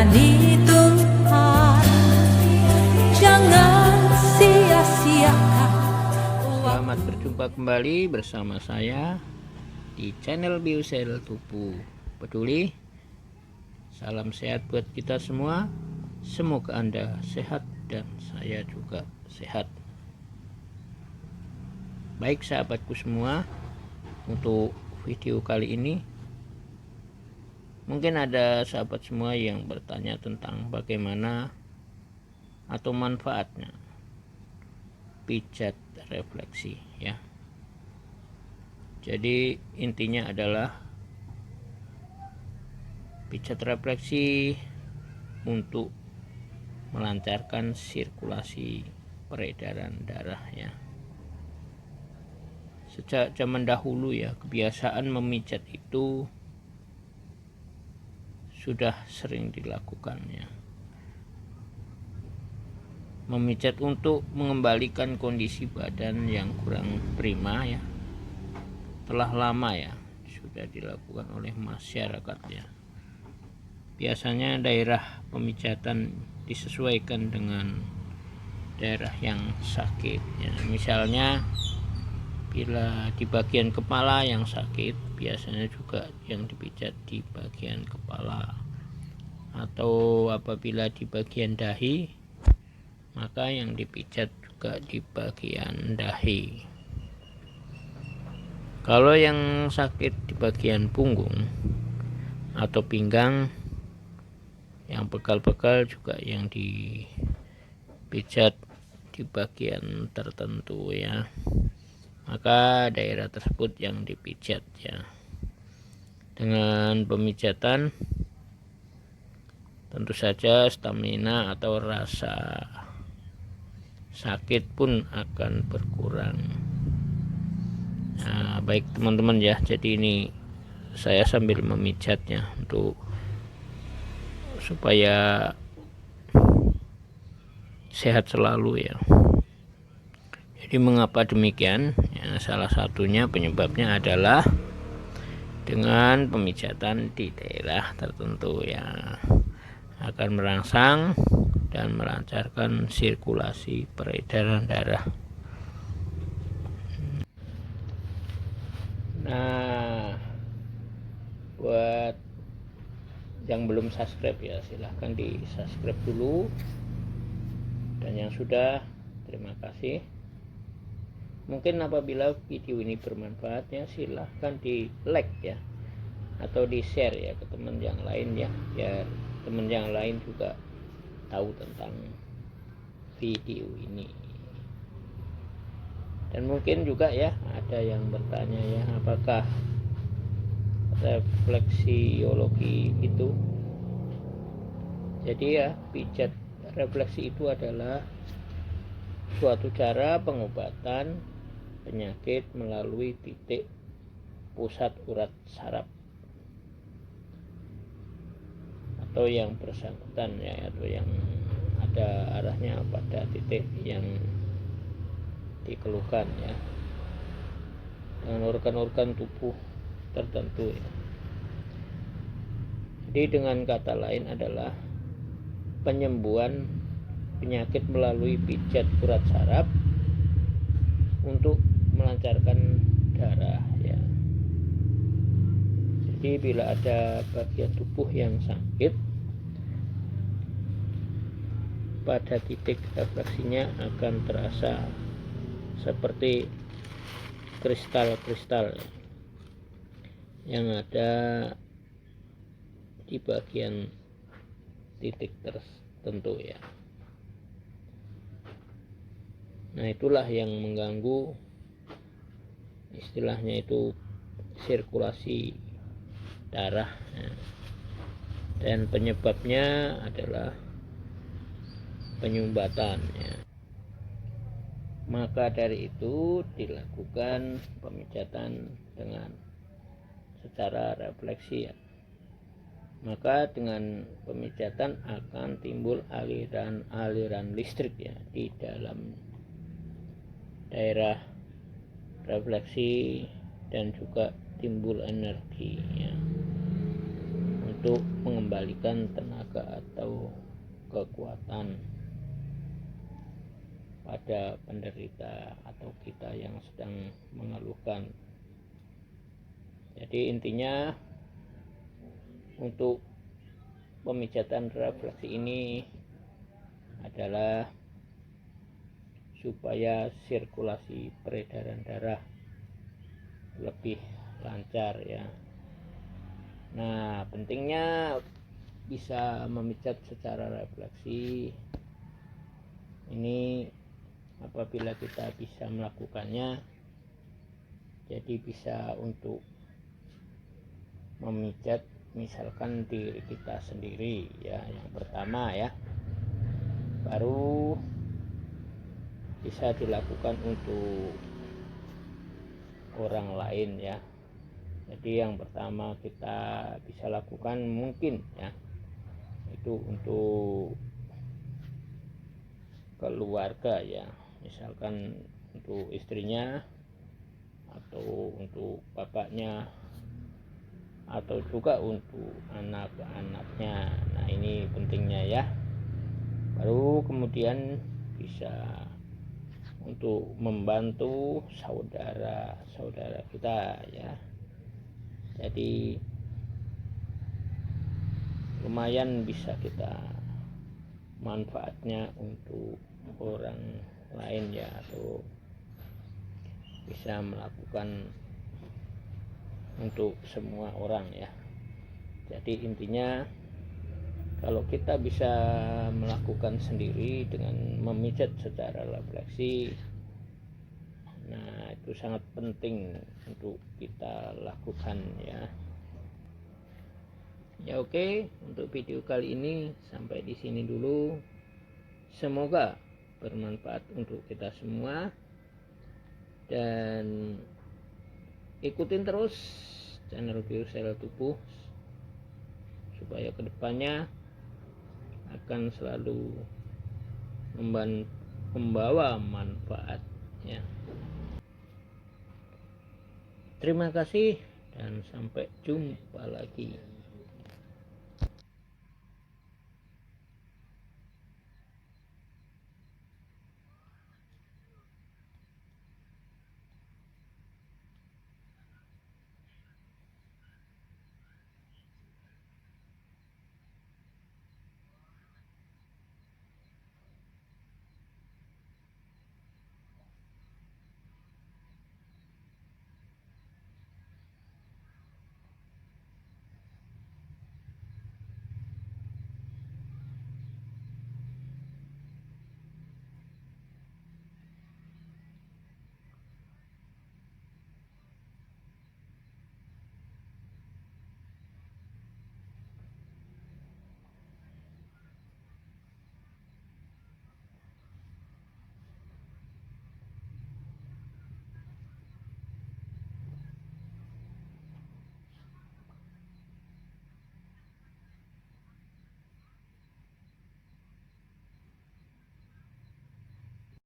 layani Tuhan, jangan sia-siakan. Selamat berjumpa kembali bersama saya di channel Biosel Tubuh Peduli. Salam sehat buat kita semua. Semoga Anda sehat dan saya juga sehat. Baik sahabatku semua, untuk video kali ini mungkin ada sahabat semua yang bertanya tentang bagaimana atau manfaatnya pijat refleksi ya. Jadi intinya adalah pijat refleksi untuk melancarkan sirkulasi peredaran darah ya. Sejak zaman dahulu ya, kebiasaan memijat itu sudah sering dilakukan ya. Memijat untuk mengembalikan kondisi badan yang kurang prima ya, telah lama ya sudah dilakukan oleh masyarakat ya. Biasanya daerah pemijatan disesuaikan dengan daerah yang sakit ya. Misalnya bila di bagian kepala yang sakit, biasanya juga yang dipijat di bagian kepala, atau apabila di bagian dahi, maka yang dipijat juga di bagian dahi. Kalau yang sakit di bagian punggung atau pinggang, yang pegal-pegal juga yang dipijat di bagian tertentu ya, maka daerah tersebut yang dipijat ya. Dengan pemijatan tentu saja stamina atau rasa sakit pun akan berkurang. Nah, baik teman-teman ya, jadi ini saya sambil memijatnya untuk supaya sehat selalu ya. Jadi mengapa demikian ya, salah satunya penyebabnya adalah dengan pemijatan di daerah tertentu ya, akan merangsang dan melancarkan sirkulasi peredaran darah. Nah, buat yang belum subscribe ya, silahkan di subscribe dulu, dan yang sudah, terima kasih. Mungkin apabila video ini bermanfaat ya, silahkan di like ya, atau di share ya ke teman yang lain ya, biar teman yang lain juga tahu tentang video ini. Dan mungkin juga ya ada yang bertanya ya, apakah refleksiologi itu? Jadi ya, pijat refleksi itu adalah suatu cara pengobatan penyakit melalui titik pusat urat saraf atau yang bersangkutan ya, atau yang ada arahnya pada titik yang dikeluhkan ya, dengan organ-organ tubuh tertentu ya. Jadi dengan kata lain adalah penyembuhan penyakit melalui pijat urat saraf untuk melancarkan darah ya. Jadi bila ada bagian tubuh yang sakit, pada titik refleksinya akan terasa seperti kristal-kristal yang ada di bagian titik tertentu ya. Nah, itulah yang mengganggu, istilahnya itu sirkulasi darah ya. Dan penyebabnya adalah penyumbatan ya. Maka dari itu dilakukan pemijatan dengan secara refleksi ya. Maka dengan pemijatan akan timbul aliran listrik ya di dalam daerah refleksi, dan juga timbul energi ya, untuk mengembalikan tenaga atau kekuatan pada penderita atau kita yang sedang mengeluhkan. Jadi intinya untuk pemijatan refleksi ini adalah supaya sirkulasi peredaran darah lebih lancar ya. Nah, pentingnya bisa memijat secara refleksi ini apabila kita bisa melakukannya, jadi bisa untuk memijat misalkan diri kita sendiri ya, yang pertama ya, baru bisa dilakukan untuk orang lain ya. Jadi yang pertama kita bisa lakukan mungkin ya itu untuk keluarga ya, misalkan untuk istrinya atau untuk bapaknya atau juga untuk anak-anaknya. Nah, ini pentingnya ya. Baru kemudian bisa untuk membantu saudara-saudara kita ya. Jadi lumayan bisa kita manfaatnya untuk orang lain ya, atau bisa melakukan untuk semua orang ya. Jadi intinya kalau kita bisa melakukan sendiri dengan memijat secara refleksi, nah itu sangat penting untuk kita lakukan ya. Ya oke, untuk video kali ini sampai di sini dulu. Semoga bermanfaat untuk kita semua, dan ikutin terus channel Biosel Tubuh supaya kedepannya akan selalu membawa manfaat ya. Terima kasih dan sampai jumpa lagi.